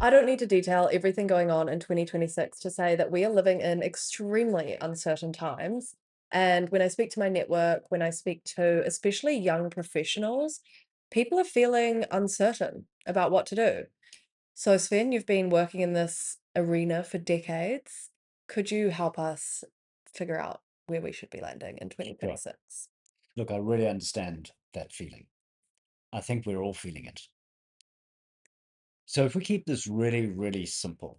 I don't need to detail everything going on in 2026 to say that we are living in extremely uncertain times. And when I speak to my network, when I speak to especially young professionals, people are feeling uncertain about what to do. So, Sven, you've been working in this arena for decades. Could you help us figure out where we should be landing in Sure. 2026? Look, I really understand that feeling. I think we're all feeling it. So if we keep this really, really simple,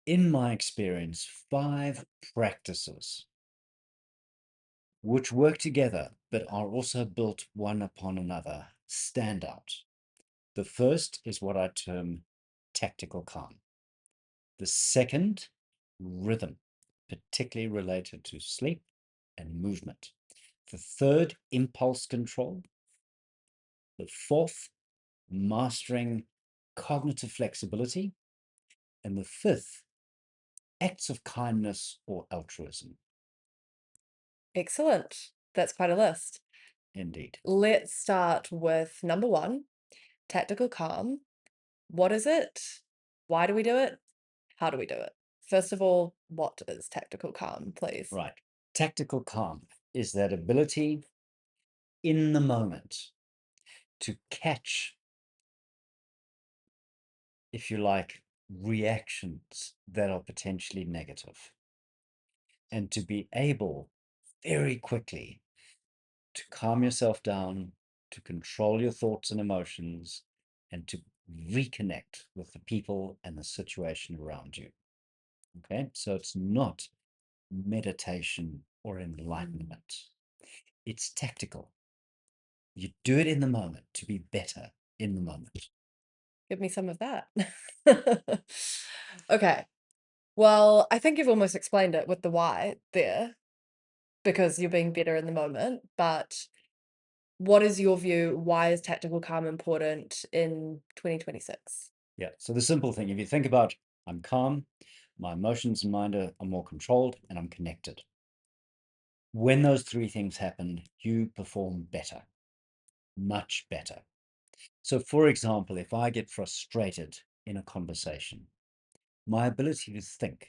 in my experience, 5 practices which work together but are also built one upon another stand out. The first is what I term tactical calm. The second, rhythm, particularly related to sleep and movement. The third, impulse control. The fourth, mastering cognitive flexibility. And the fifth, acts of kindness or altruism. Excellent. That's quite a list. Indeed. Let's start with number one, tactical calm. What is it? Why do we do it? How do we do it? First of all, what is tactical calm, please? Right. Tactical calm is that ability in the moment to catch, if you like, reactions that are potentially negative and to be able very quickly to calm yourself down, to control your thoughts and emotions, and to reconnect with the people and the situation around you. Okay, so it's not meditation or Mm. enlightenment, it's tactical. You do it in the moment to be better in the moment. Give me some of that. Okay. Well, I think you've almost explained it with the why there, because you're being better in the moment. But what is your view? Why is tactical calm important in 2026? Yeah, so the simple thing, if you think about, I'm calm, my emotions and mind are more controlled, and I'm connected. When those 3 things happen, you perform better, much better. So, for example, if I get frustrated in a conversation, my ability to think,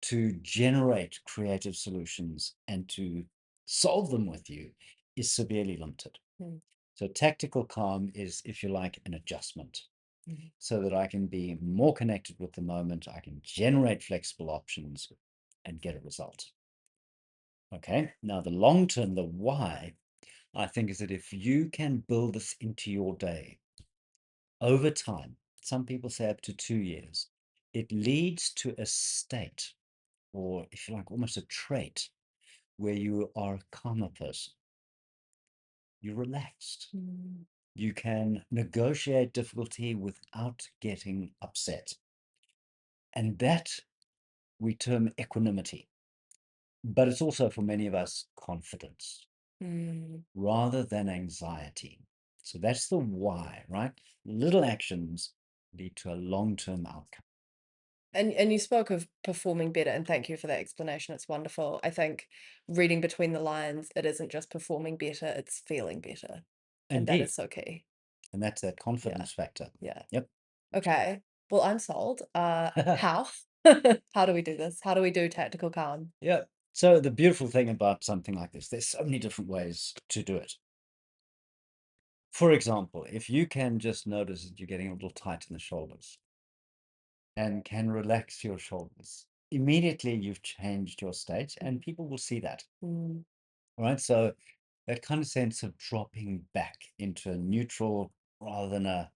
to generate creative solutions, and to solve them with you is severely limited. Mm, So, tactical calm is, if you like, an adjustment mhm. so that I can be more connected with the moment, I can generate flexible options and get a result. Okay, now the long term, the why, I think, is that if you can build this into your day over time, some people say up to 2 years, it leads to a state, or if you like, almost a trait, where you are a calmer person. You're relaxed. Mm. You can negotiate difficulty without getting upset. And that we term equanimity. But it's also for many of us confidence Mm. rather than anxiety. So that's the why, right? Little actions lead to a long term outcome. And you spoke of performing better, and thank you for that explanation. It's wonderful. I think reading between the lines, it isn't just performing better, it's feeling better. And that Indeed. is so key. And that's that Yeah. confidence factor. Yeah. Yep. Okay. Well, I'm sold. How? How do we do this? How do we do tactical calm? Yeah. So the beautiful thing about something like this, there's so many different ways to do it. For example, if you can just notice that you're getting a little tight in the shoulders and can relax your shoulders, immediately you've changed your state and people will see that. Mm, All right. So that kind of sense of dropping back into a neutral rather than a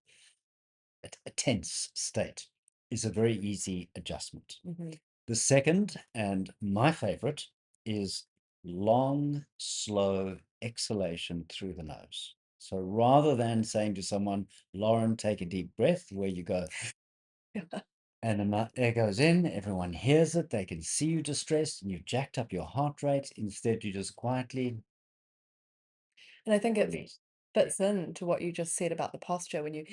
tense state is a very easy adjustment. mhm. The second, and my favorite, is long, slow exhalation through the nose. So rather than saying to someone, Lauren, take a deep breath, where you go, and the air goes in, everyone hears it, they can see you distressed, and you've jacked up your heart rate. Instead, you just quietly And I think it release. fits into what you just said about the posture when you're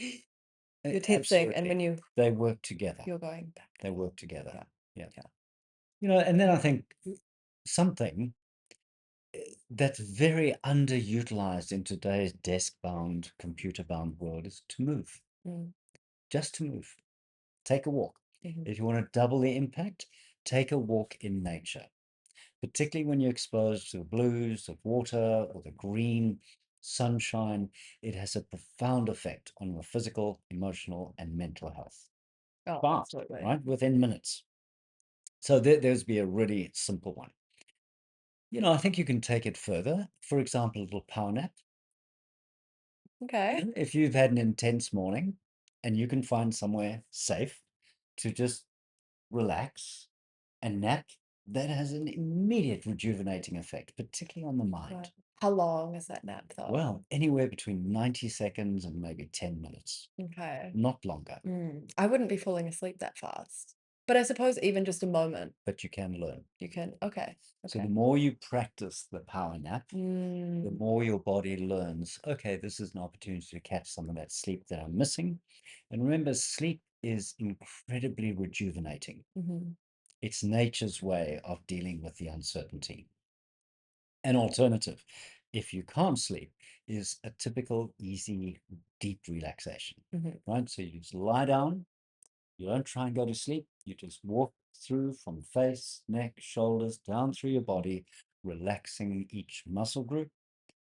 tensing and Absolutely. when They work together. you're going back They and forth. work together. Yeah. Yeah. Yeah. And then I think something that's very underutilized in today's desk-bound, computer-bound world is to move. Mm. just to move. Take a walk. Mhm. If you want to double the impact, take a walk in nature, particularly when you're exposed to the blues of water or the green sunshine. It has a profound effect on your physical, emotional, and mental health. Oh, Fast, absolutely. right? Within minutes. So there's be a really simple one. I think you can take it further. For example, a little power nap. Okay. If you've had an intense morning and you can find somewhere safe to just relax and nap, that has an immediate rejuvenating effect, particularly on the Right. mind. How long is that nap though? Well, anywhere between 90 seconds and maybe 10 minutes, Okay. not longer, I wouldn't be falling asleep that fast. But I suppose even just a moment but you can learn. you can okay. So the Okay. more you practice the power nap, the Mm, more your body learns, okay, this is an opportunity to catch some of that sleep that I'm missing. And remember, sleep is incredibly rejuvenating. mhm, It's nature's way of dealing with the uncertainty. An alternative, if you can't sleep, is a typical, easy, deep relaxation, mhm, right? So you just lie down, you don't try and go to sleep, you just walk through from face, neck, shoulders, down through your body, relaxing each muscle group,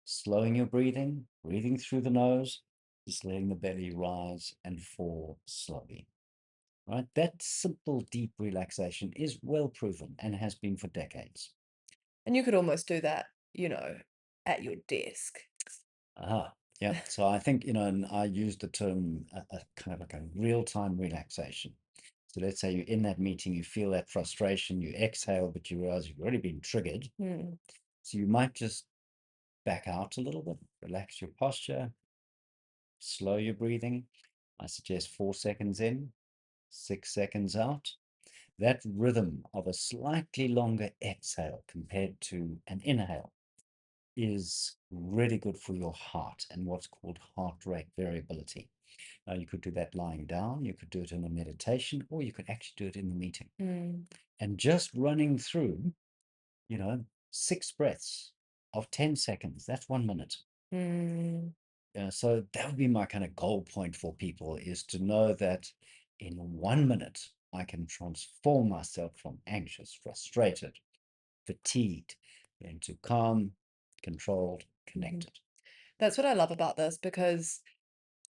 slowing your breathing, breathing through the nose, just letting the belly rise and fall slowly, right? That simple, deep relaxation is well proven and has been for decades. and you could almost do that, at your desk. Ah, yeah. So I think, and I use the term a kind of like a real-time relaxation. So let's say you're in that meeting, you feel that frustration, you exhale, but you realize you've already been triggered. Mm, So you might just back out a little bit, relax your posture, slow your breathing. I suggest 4 seconds in, 6 seconds out. That rhythm of a slightly longer exhale compared to an inhale is really good for your heart and what's called heart rate variability. Now, you could do that lying down, you could do it in a meditation, or you could actually do it in the meeting. mm, And just running through, you know, 6 breaths of 10 seconds, that's 1 minute. mm, So that would be my kind of goal point for people, is to know that in 1 minute, I can transform myself from anxious, frustrated, fatigued into calm, controlled, mhm. connected. That's what I love about this because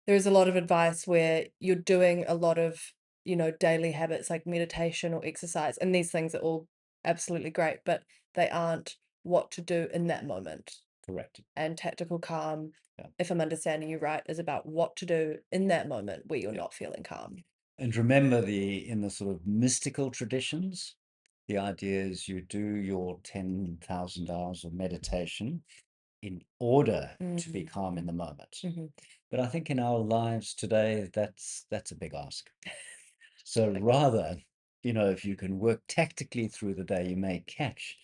there's a lot of advice where you're doing a lot of, daily habits like meditation or exercise, and these things are all absolutely great, but they aren't what to do in that moment. Correct. And tactical calm, Yeah. if I'm understanding you right, is about what to do in that moment where you're Yeah. not feeling calm. And remember, in the sort of mystical traditions, the idea is you do your 10,000 hours of meditation in order to be Mm, calm in the moment. mhm. But I think in our lives today, that's a big ask. So Like, rather, if you can work tactically through the day, you may catch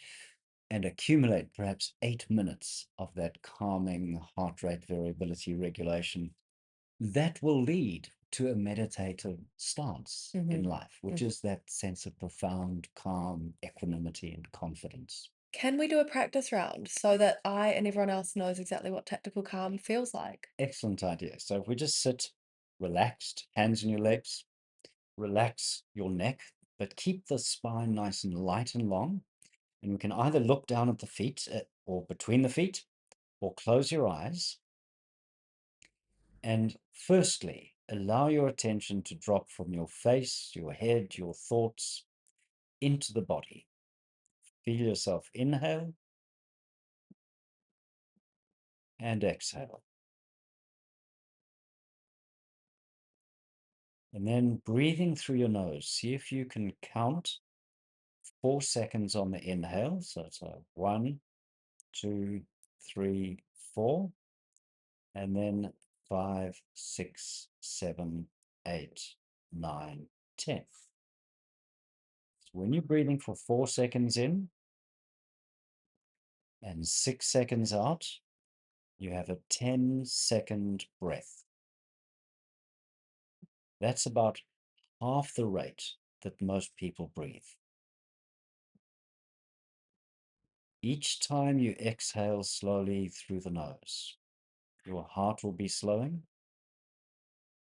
and accumulate perhaps 8 minutes of that calming heart rate variability regulation. That will lead to a meditative stance in mhm, life, which mhm. is that sense of profound calm, equanimity, and confidence. Can we do a practice round so that I and everyone else knows exactly what tactical calm feels like? Excellent idea. So if we just sit relaxed, hands on your legs, relax your neck, but keep the spine nice and light and long. And we can either look down at the feet or between the feet, or close your eyes. And firstly, allow your attention to drop from your face, your head, your thoughts into the body. Feel yourself inhale and exhale. And then breathing through your nose. See if you can count 4 seconds on the inhale. So it's a 1, 2, 3, 4. And then 5, 6, 7, 8, 9, 10. So when you're breathing for 4 seconds in and 6 seconds out, you have a 10-second breath. That's about half the rate that most people breathe. Each time you exhale slowly through the nose, your heart will be slowing,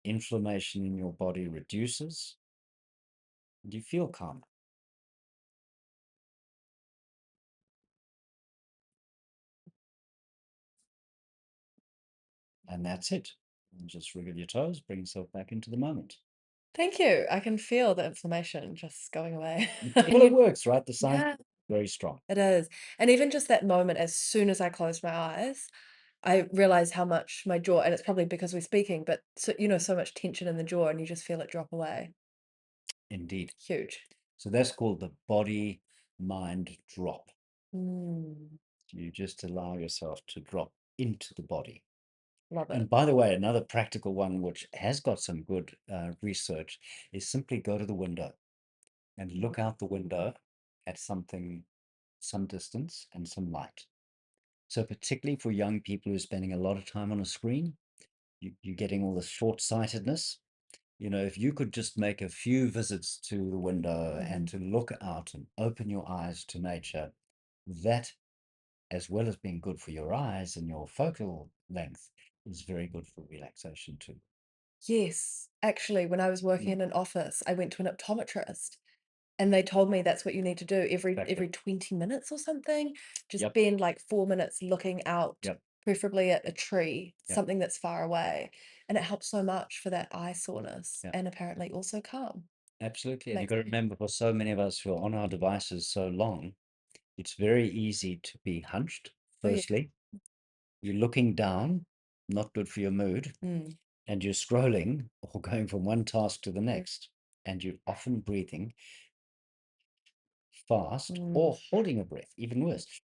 inflammation in your body reduces, and you feel calmer. And that's it. And just wriggle your toes, bring yourself back into the moment. Thank you. I can feel the inflammation just going away. Well, And it you works, right? The science yeah, is very strong. it is. And even just that moment, as soon as I closed my eyes, I realized how much my jaw, and it's probably because we're speaking, but so, so much tension in the jaw and you just feel it drop away. Indeed. Huge. So that's called the body mind drop. Mm, You just allow yourself to drop into the body. love it. And by the way, another practical one which has got some good research is simply go to the window and look out the window at something, some distance and some light. So particularly for young people who are spending a lot of time on a screen, you're getting all this short-sightedness. If you could just make a few visits to the window and Mhm. to look out and open your eyes to nature, that, as well as being good for your eyes and your focal length, is very good for relaxation too. Yes. Actually, when I was working Mm, in an office, I went to an optometrist. And they told me that's what you need to do exactly. every 20 minutes or something. Just Yep. spend like 4 minutes looking out, Yep. preferably at a tree, Yep. something that's far away. And it helps so much for that eye soreness Yep. and apparently also calm. Absolutely. And you've Makes got to me remember, for so many of us who are on our devices so long, it's very easy to be hunched. oh yeah. Firstly, you're looking down, not good for your mood, Mm, and you're scrolling or going from one task to the mm, next, and you're often breathing fast mm. or holding your breath, even worse.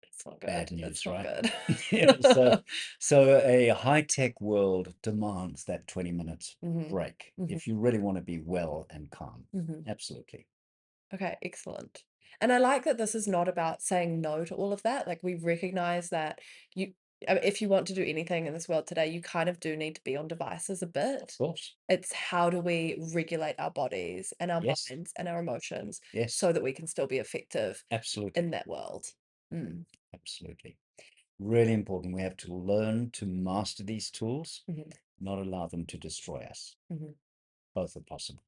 It's not Bad good. It's news, not right? good. Yeah, so a high-tech world demands that 20 minutes hmm break hmm if you really want to be well and calm. hmm Absolutely. Okay, excellent. And I like that this is not about saying no to all of that. Like we recognize that you, if you want to do anything in this world today, you kind of do need to be on devices a Of bit. course. It's how do we regulate our bodies and our Yes. minds and our emotions Yes. so that we can still be effective Absolutely. in that world. Mm, Absolutely. Really important. We have to learn to master these tools, mhm, not allow them to destroy us. mhm. Both are possible.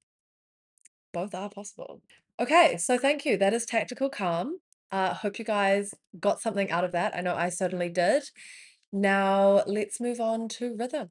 Both are possible. Okay, so thank you. That is tactical calm. Hope you guys got something out of that. I know I certainly did. Now let's move on to rhythm.